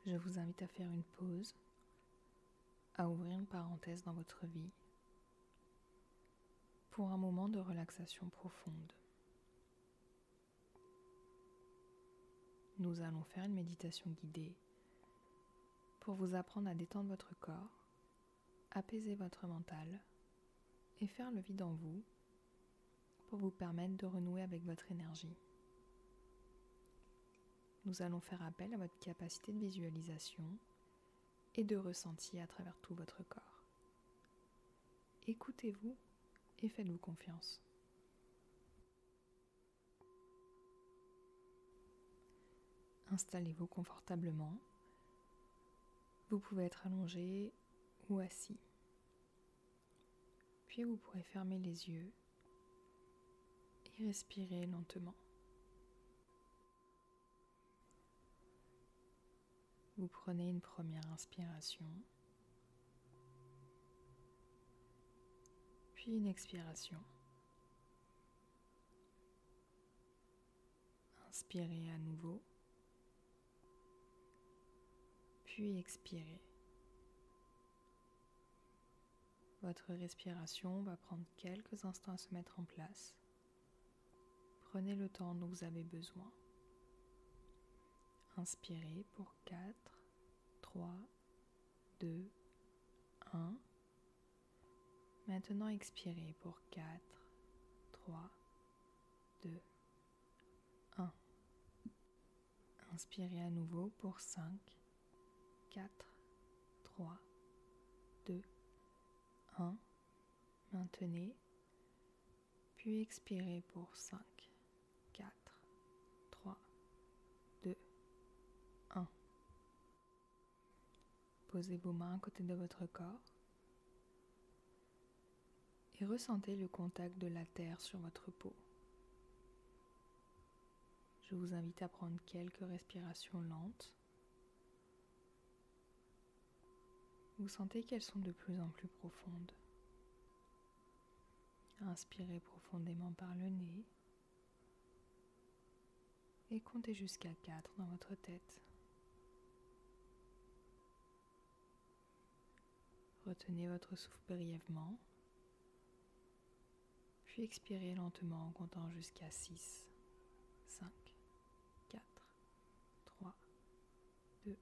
Je vous invite à faire une pause, à ouvrir une parenthèse dans votre vie pour un moment de relaxation profonde. Nous allons faire une méditation guidée pour vous apprendre à détendre votre corps, apaiser votre mental et faire le vide en vous pour vous permettre de renouer avec votre énergie. Nous allons faire appel à votre capacité de visualisation et de ressenti à travers tout votre corps. Écoutez-vous et faites-vous confiance. Installez-vous confortablement. Vous pouvez être allongé ou assis. Puis vous pourrez fermer les yeux et respirer lentement. Vous prenez une première inspiration, puis une expiration. Inspirez à nouveau, puis expirez. Votre respiration va prendre quelques instants à se mettre en place. Prenez le temps dont vous avez besoin. Inspirez pour 4, 3, 2, 1. Maintenant expirez pour 4, 3, 2, 1. Inspirez à nouveau pour 5, 4, 3, 2, 1. Maintenez, puis expirez pour 5, 4, 3, 2, 1. Posez vos mains à côté de votre corps et ressentez le contact de la terre sur votre peau. Je vous invite à prendre quelques respirations lentes. Vous sentez qu'elles sont de plus en plus profondes. Inspirez profondément par le nez et comptez jusqu'à 4 dans votre tête. Retenez votre souffle brièvement, puis expirez lentement en comptant jusqu'à 6, 5, 4, 3, 2,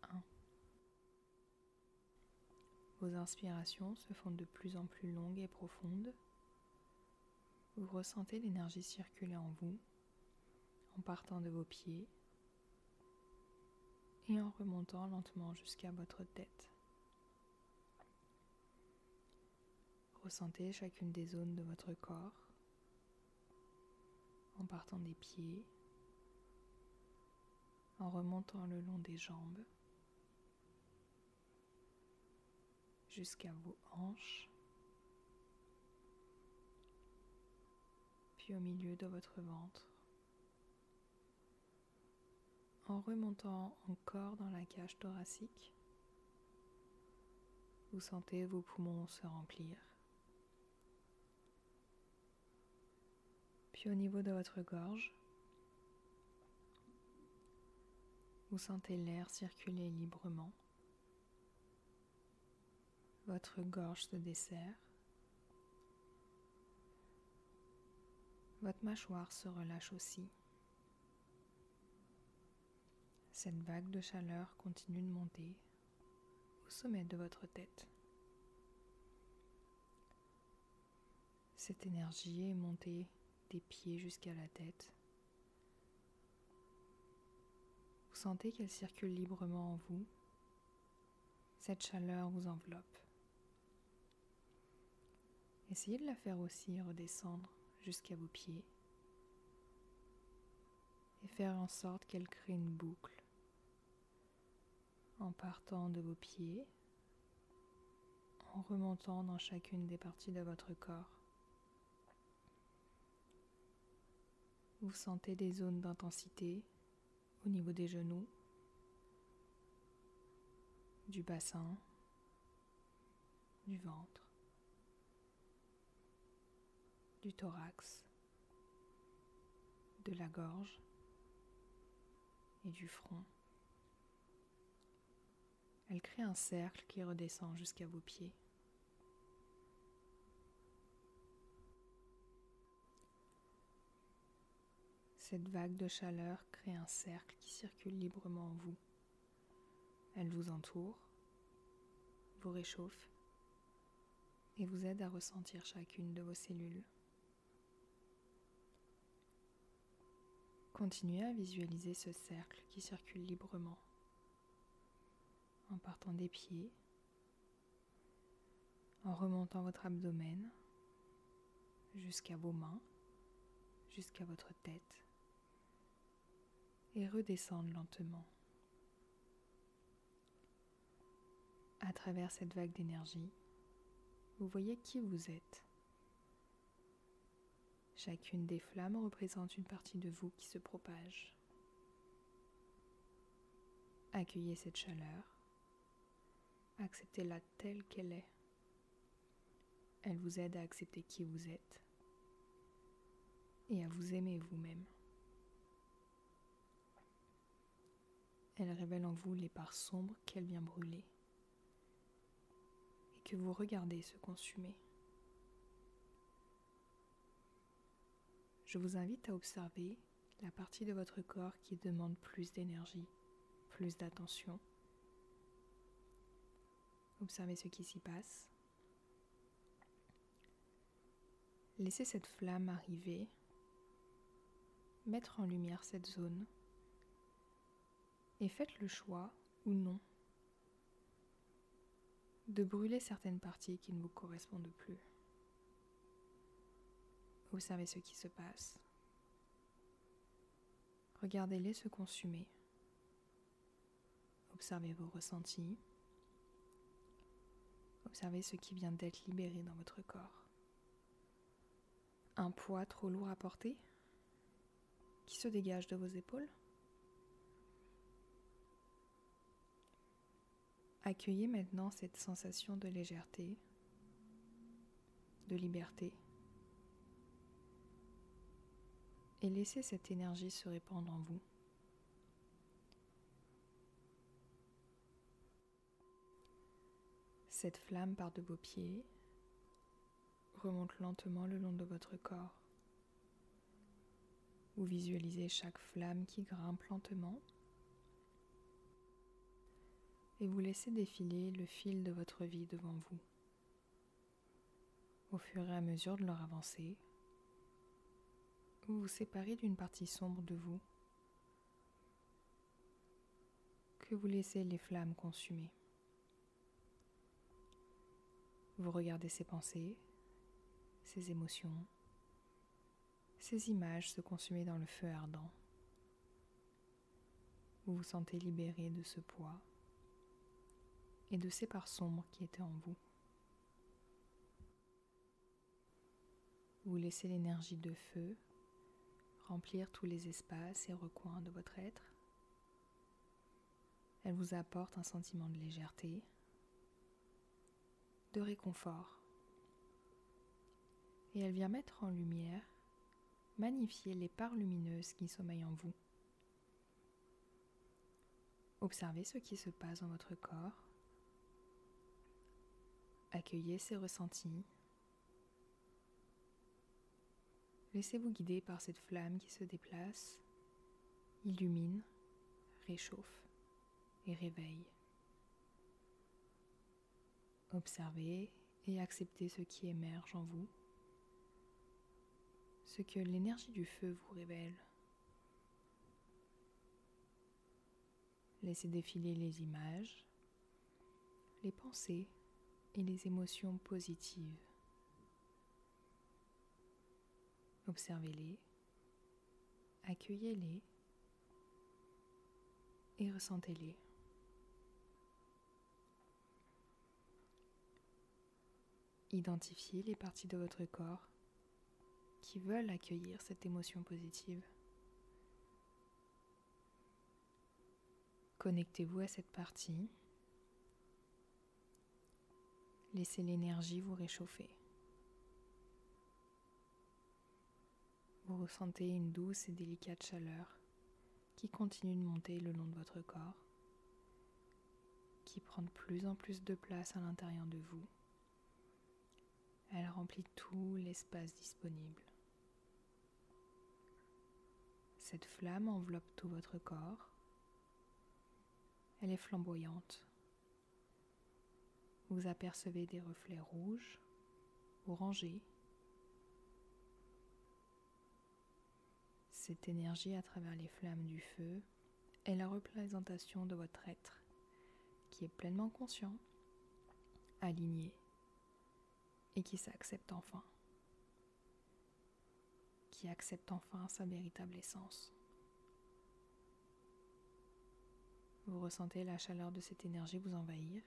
1. Vos inspirations se font de plus en plus longues et profondes. Vous ressentez l'énergie circuler en vous en partant de vos pieds et en remontant lentement jusqu'à votre tête. Ressentez chacune des zones de votre corps en partant des pieds, en remontant le long des jambes jusqu'à vos hanches, puis au milieu de votre ventre, en remontant encore dans la cage thoracique. Vous sentez vos poumons se remplir. Puis au niveau de votre gorge, vous sentez l'air circuler librement. Votre gorge se desserre. Votre mâchoire se relâche aussi. Cette vague de chaleur continue de monter au sommet de votre tête. Cette énergie est montée des pieds jusqu'à la tête. Vous sentez qu'elle circule librement en vous. Cette chaleur vous enveloppe. Essayez de la faire aussi redescendre jusqu'à vos pieds et faire en sorte qu'elle crée une boucle en partant de vos pieds, en remontant dans chacune des parties de votre corps. Vous sentez des zones d'intensité au niveau des genoux, du bassin, du ventre, du thorax, de la gorge et du front. Elle crée un cercle qui redescend jusqu'à vos pieds. Cette vague de chaleur crée un cercle qui circule librement en vous. Elle vous entoure, vous réchauffe et vous aide à ressentir chacune de vos cellules. Continuez à visualiser ce cercle qui circule librement en partant des pieds, en remontant votre abdomen jusqu'à vos mains, jusqu'à votre tête et redescendre lentement. À travers cette vague d'énergie, vous voyez qui vous êtes. Chacune des flammes représente une partie de vous qui se propage. Accueillez cette chaleur, acceptez-la telle qu'elle est. Elle vous aide à accepter qui vous êtes et à vous aimer vous-même. Elle révèle en vous les parts sombres qu'elle vient brûler et que vous regardez se consumer. Je vous invite à observer la partie de votre corps qui demande plus d'énergie, plus d'attention. Observez ce qui s'y passe. Laissez cette flamme arriver, mettre en lumière cette zone et faites le choix ou non de brûler certaines parties qui ne vous correspondent plus. Observez ce qui se passe. Regardez-les se consumer. Observez vos ressentis. Observez ce qui vient d'être libéré dans votre corps. Un poids trop lourd à porter qui se dégage de vos épaules. Accueillez maintenant cette sensation de légèreté, de liberté, et laissez cette énergie se répandre en vous. Cette flamme part de vos pieds, remonte lentement le long de votre corps. Vous visualisez chaque flamme qui grimpe lentement et vous laissez défiler le fil de votre vie devant vous. Au fur et à mesure de leur avancée, vous vous séparez d'une partie sombre de vous que vous laissez les flammes consumer. Vous regardez ces pensées, ces émotions, ces images se consumer dans le feu ardent. Vous vous sentez libéré de ce poids et de ces parts sombres qui étaient en vous. Vous laissez l'énergie de feu remplir tous les espaces et recoins de votre être. Elle vous apporte un sentiment de légèreté, de réconfort. Et elle vient mettre en lumière, magnifier les parts lumineuses qui sommeillent en vous. Observez ce qui se passe dans votre corps. Accueillez ces ressentis. Laissez-vous guider par cette flamme qui se déplace, illumine, réchauffe et réveille. Observez et acceptez ce qui émerge en vous, ce que l'énergie du feu vous révèle. Laissez défiler les images, les pensées et les émotions positives. Observez-les, accueillez-les et ressentez-les. Identifiez les parties de votre corps qui veulent accueillir cette émotion positive. Connectez-vous à cette partie. Laissez l'énergie vous réchauffer. Vous ressentez une douce et délicate chaleur qui continue de monter le long de votre corps, qui prend de plus en plus de place à l'intérieur de vous. Elle remplit tout l'espace disponible. Cette flamme enveloppe tout votre corps. Elle est flamboyante. Vous apercevez des reflets rouges, orangés. Cette énergie à travers les flammes du feu est la représentation de votre être qui est pleinement conscient, aligné et qui s'accepte enfin. Qui accepte enfin sa véritable essence. Vous ressentez la chaleur de cette énergie vous envahir.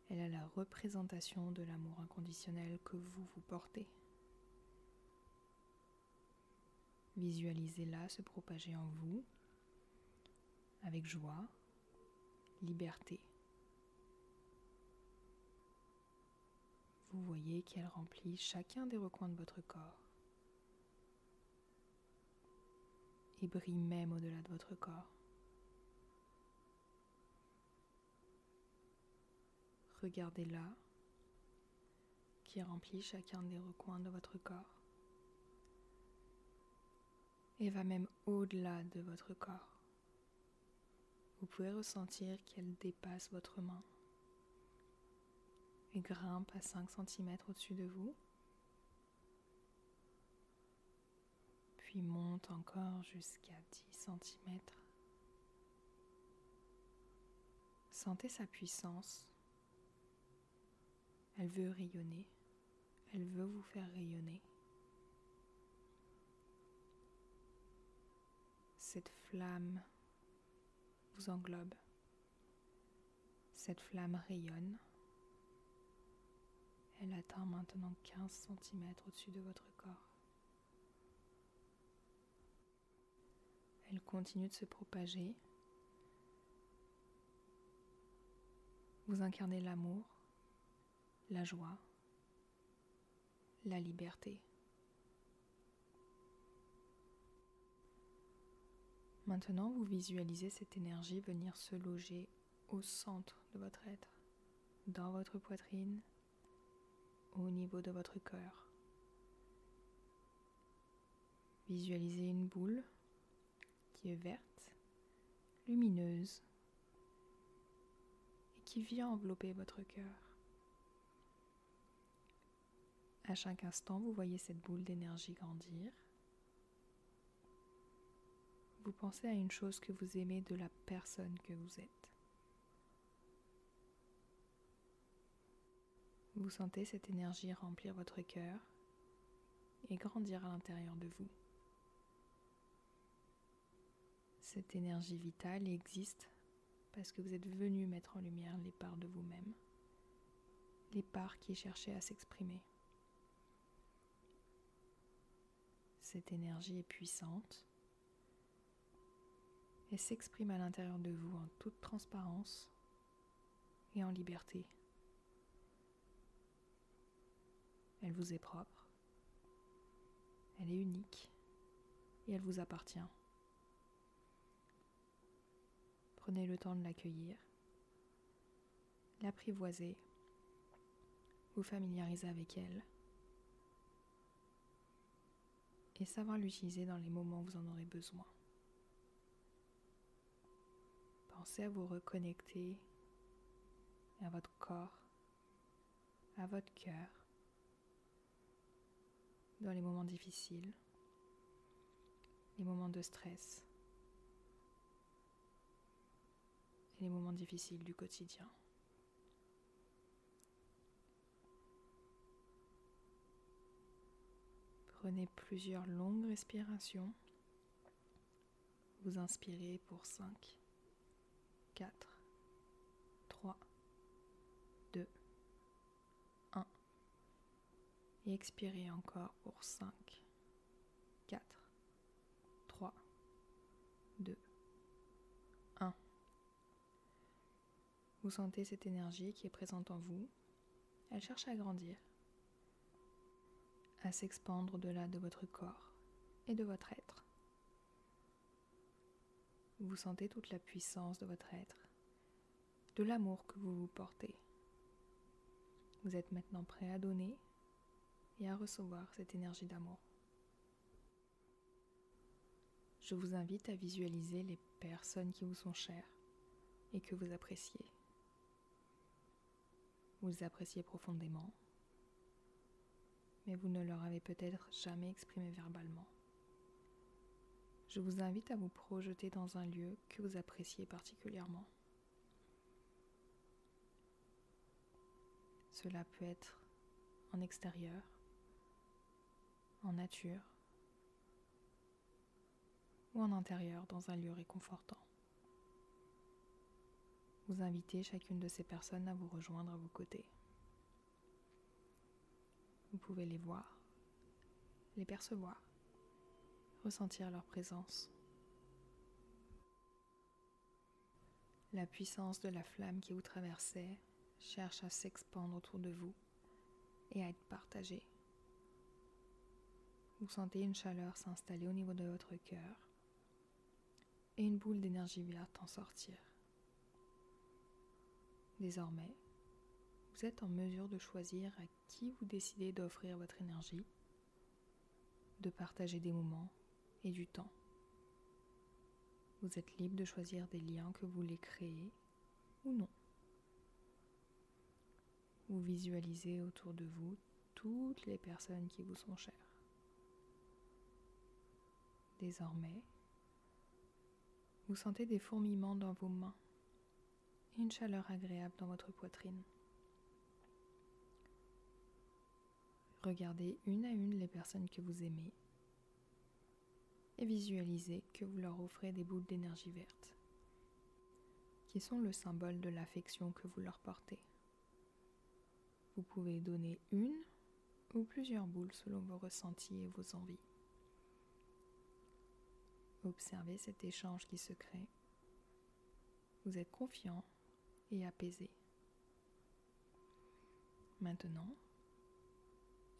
Elle est la représentation de l'amour inconditionnel que vous portez. Visualisez-la se propager en vous avec joie, liberté. Vous voyez qu'elle remplit chacun des recoins de votre corps et brille même au-delà de votre corps. Regardez-la qui remplit chacun des recoins de votre corps et va même au-delà de votre corps. Vous pouvez ressentir qu'elle dépasse votre main et grimpe à 5 cm au-dessus de vous, puis monte encore jusqu'à 10 cm. Sentez sa puissance. Elle veut rayonner. Elle veut vous faire rayonner. Cette flamme vous englobe. Cette flamme rayonne. Elle atteint maintenant 15 cm au-dessus de votre corps. Elle continue de se propager. Vous incarnez l'amour, la joie, la liberté. Maintenant, vous visualisez cette énergie venir se loger au centre de votre être, dans votre poitrine, au niveau de votre cœur. Visualisez une boule qui est verte, lumineuse et qui vient envelopper votre cœur. À chaque instant, vous voyez cette boule d'énergie grandir. Vous pensez à une chose que vous aimez de la personne que vous êtes. Vous sentez cette énergie remplir votre cœur et grandir à l'intérieur de vous. Cette énergie vitale existe parce que vous êtes venu mettre en lumière les parts de vous-même, les parts qui cherchaient à s'exprimer. Cette énergie est puissante et s'exprime à l'intérieur de vous en toute transparence et en liberté. Elle vous est propre, elle est unique et elle vous appartient. Prenez le temps de l'accueillir, l'apprivoiser, vous familiariser avec elle et savoir l'utiliser dans les moments où vous en aurez besoin. Pensez à vous reconnecter à votre corps, à votre cœur, dans les moments difficiles, les moments de stress et les moments difficiles du quotidien. Prenez plusieurs longues respirations. Vous inspirez pour 5, 4, 3, 2, 1. Et expirez encore pour 5, 4, 3, 2, 1. Vous sentez cette énergie qui est présente en vous. Elle cherche à grandir, à s'expandre au-delà de votre corps et de votre être. vous sentez toute la puissance de votre être, de l'amour que vous vous portez. Vous êtes maintenant prêt à donner et à recevoir cette énergie d'amour. Je vous invite à visualiser les personnes qui vous sont chères et que vous appréciez. Vous les appréciez profondément, mais vous ne leur avez peut-être jamais exprimé verbalement. Je vous invite à vous projeter dans un lieu que vous appréciez particulièrement. Cela peut être en extérieur, en nature ou en intérieur dans un lieu réconfortant. Vous invitez chacune de ces personnes à vous rejoindre à vos côtés. Vous pouvez les voir, les percevoir, ressentir leur présence. La puissance de la flamme qui vous traversait cherche à s'expandre autour de vous et à être partagée. Vous sentez une chaleur s'installer au niveau de votre cœur et une boule d'énergie verte en sortir. Désormais, vous êtes en mesure de choisir à qui vous décidez d'offrir votre énergie, de partager des moments et du temps. Vous êtes libre de choisir des liens que vous voulez créer ou non. Vous visualisez autour de vous toutes les personnes qui vous sont chères. Désormais, vous sentez des fourmillements dans vos mains et une chaleur agréable dans votre poitrine. Regardez une à une les personnes que vous aimez et visualisez que vous leur offrez des boules d'énergie verte, qui sont le symbole de l'affection que vous leur portez. Vous pouvez donner une ou plusieurs boules selon vos ressentis et vos envies. Observez cet échange qui se crée. Vous êtes confiant et apaisé. Maintenant,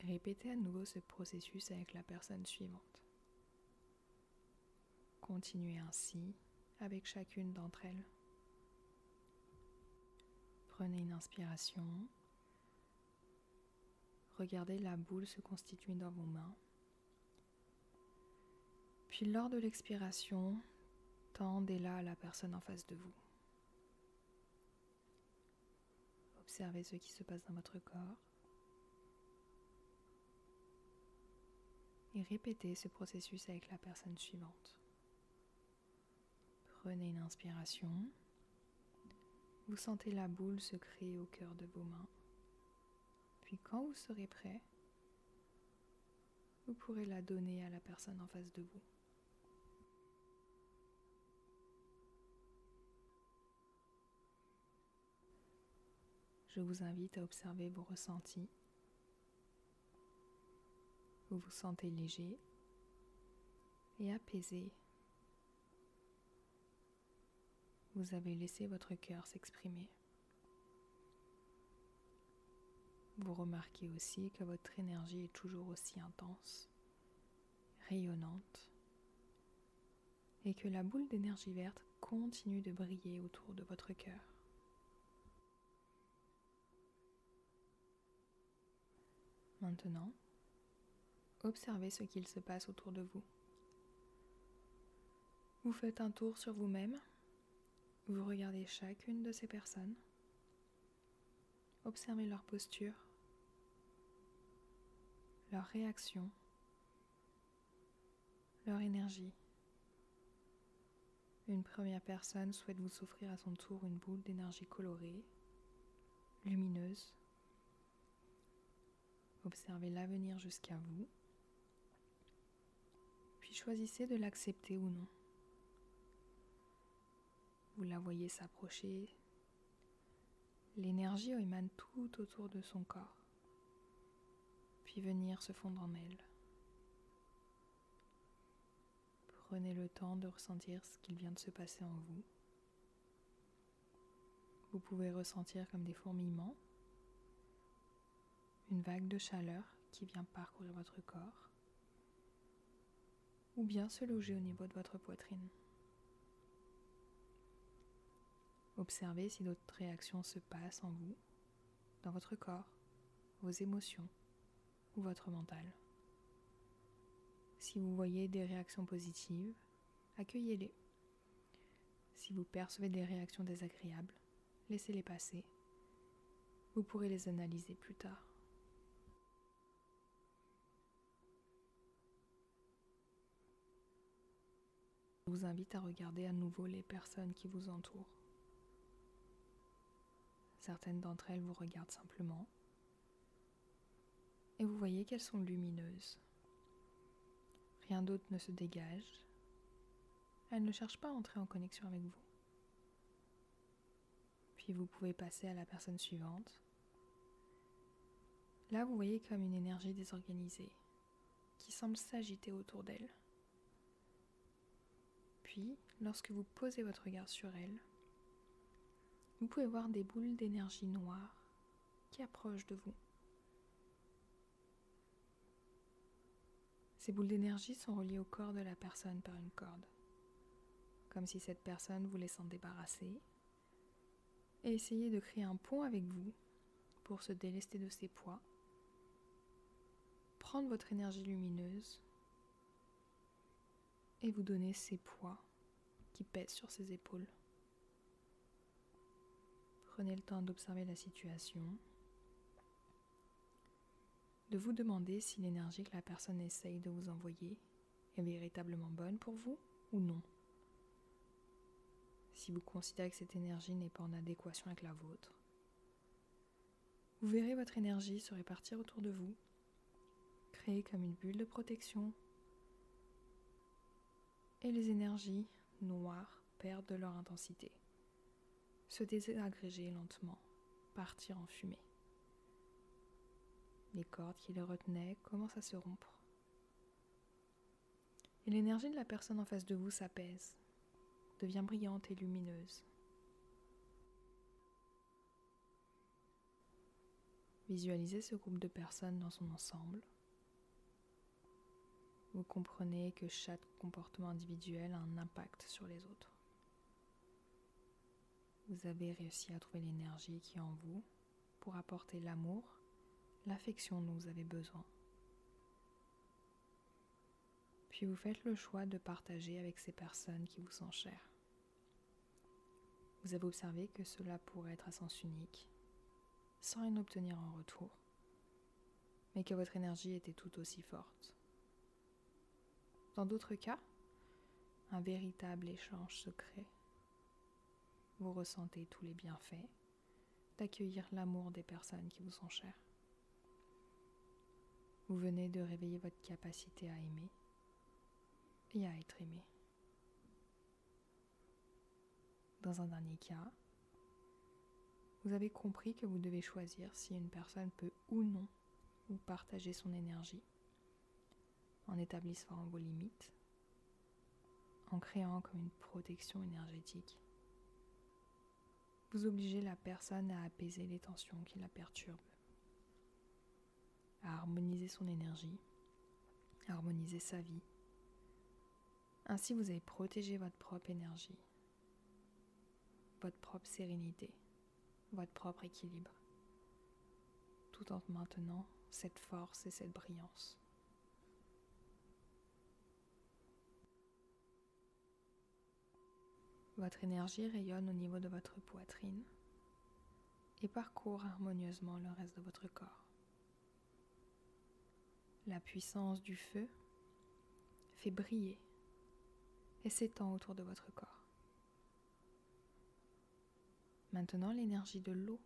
répétez à nouveau ce processus avec la personne suivante. Continuez ainsi avec chacune d'entre elles. Prenez une inspiration. Regardez la boule se constituer dans vos mains. Puis lors de l'expiration, tendez-la à la personne en face de vous. Observez ce qui se passe dans votre corps. Et répétez ce processus avec la personne suivante. Prenez une inspiration. Vous sentez la boule se créer au cœur de vos mains. Puis quand vous serez prêt, vous pourrez la donner à la personne en face de vous. Je vous invite à observer vos ressentis. Vous vous sentez léger et apaisé. Vous avez laissé votre cœur s'exprimer. Vous remarquez aussi que votre énergie est toujours aussi intense, rayonnante, et que la boule d'énergie verte continue de briller autour de votre cœur. Maintenant, observez ce qu'il se passe autour de vous. Vous faites un tour sur vous-même. Vous regardez chacune de ces personnes. Observez leur posture, leur réaction, leur énergie. Une première personne souhaite vous offrir à son tour une boule d'énergie colorée, lumineuse. Observez-la venir jusqu'à vous, puis choisissez de l'accepter ou non. Vous la voyez s'approcher. L'énergie émane tout autour de son corps, puis venir se fondre en elle. Prenez le temps de ressentir ce qu'il vient de se passer en vous. Vous pouvez ressentir comme des fourmillements, une vague de chaleur qui vient parcourir votre corps, ou bien se loger au niveau de votre poitrine. Observez si d'autres réactions se passent en vous, dans votre corps, vos émotions ou votre mental. Si vous voyez des réactions positives, accueillez-les. Si vous percevez des réactions désagréables, laissez-les passer. Vous pourrez les analyser plus tard. Je vous invite à regarder à nouveau les personnes qui vous entourent. Certaines d'entre elles vous regardent simplement et vous voyez qu'elles sont lumineuses. Rien d'autre ne se dégage. Elles ne cherchent pas à entrer en connexion avec vous. Puis vous pouvez passer à la personne suivante. Là, vous voyez comme une énergie désorganisée qui semble s'agiter autour d'elle. Puis, lorsque vous posez votre regard sur elle, vous pouvez voir des boules d'énergie noire qui approchent de vous. Ces boules d'énergie sont reliées au corps de la personne par une corde, comme si cette personne voulait s'en débarrasser et essayer de créer un pont avec vous pour se délester de ses poids, prendre votre énergie lumineuse et vous donner ses poids qui pèsent sur ses épaules. Prenez le temps d'observer la situation, de vous demander si l'énergie que la personne essaye de vous envoyer est véritablement bonne pour vous ou non. Si vous considérez que cette énergie n'est pas en adéquation avec la vôtre, vous verrez votre énergie se répartir autour de vous, créer comme une bulle de protection, et les énergies noires perdent de leur intensité, se désagréger lentement, partir en fumée. Les cordes qui les retenaient commencent à se rompre. Et l'énergie de la personne en face de vous s'apaise, devient brillante et lumineuse. Visualisez ce groupe de personnes dans son ensemble. Vous comprenez que chaque comportement individuel a un impact sur les autres. Vous avez réussi à trouver l'énergie qui est en vous pour apporter l'amour, l'affection dont vous avez besoin. Puis vous faites le choix de partager avec ces personnes qui vous sont chères. Vous avez observé que cela pourrait être à sens unique, sans rien obtenir en retour, mais que votre énergie était tout aussi forte. Dans d'autres cas, un véritable échange se crée. Vous ressentez tous les bienfaits d'accueillir l'amour des personnes qui vous sont chères. Vous venez de réveiller votre capacité à aimer et à être aimé. Dans un dernier cas, vous avez compris que vous devez choisir si une personne peut ou non vous partager son énergie, en établissant vos limites, en créant comme une protection énergétique. Vous obligez la personne à apaiser les tensions qui la perturbent, à harmoniser son énergie, à harmoniser sa vie. Ainsi, vous avez protégé votre propre énergie, votre propre sérénité, votre propre équilibre, tout en maintenant cette force et cette brillance. Votre énergie rayonne au niveau de votre poitrine et parcourt harmonieusement le reste de votre corps. La puissance du feu fait briller et s'étend autour de votre corps. Maintenant, l'énergie de l'eau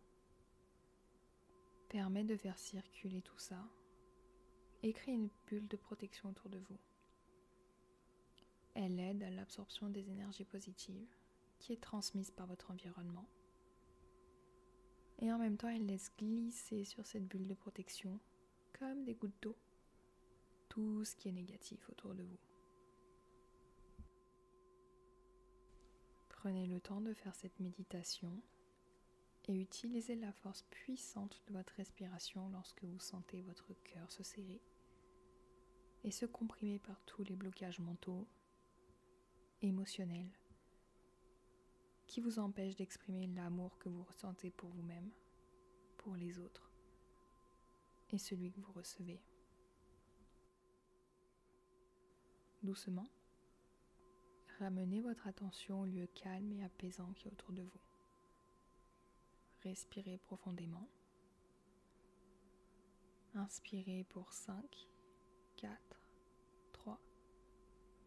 permet de faire circuler tout ça et crée une bulle de protection autour de vous. Elle aide à l'absorption des énergies positives qui est transmise par votre environnement. Et en même temps, elle laisse glisser sur cette bulle de protection, comme des gouttes d'eau, tout ce qui est négatif autour de vous. Prenez le temps de faire cette méditation et utilisez la force puissante de votre respiration lorsque vous sentez votre cœur se serrer et se comprimer par tous les blocages mentaux, émotionnels qui vous empêche d'exprimer l'amour que vous ressentez pour vous-même, pour les autres et celui que vous recevez. Doucement, ramenez votre attention au lieu calme et apaisant qui est autour de vous. Respirez profondément. Inspirez pour 5, 4, 3,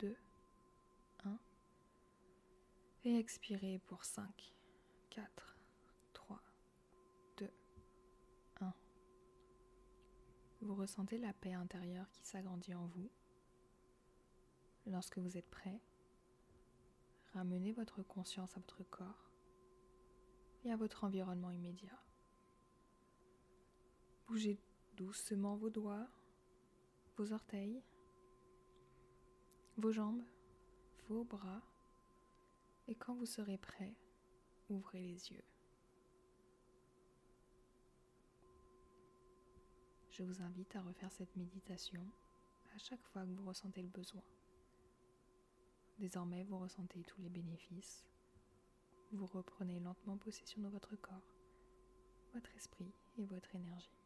2, 1. Et expirez pour 5, 4, 3, 2, 1. Vous ressentez la paix intérieure qui s'agrandit en vous. Lorsque vous êtes prêt, ramenez votre conscience à votre corps et à votre environnement immédiat. Bougez doucement vos doigts, vos orteils, vos jambes, vos bras, et quand vous serez prêt, ouvrez les yeux. Je vous invite à refaire cette méditation à chaque fois que vous ressentez le besoin. Désormais, vous ressentez tous les bénéfices. Vous reprenez lentement possession de votre corps, votre esprit et votre énergie.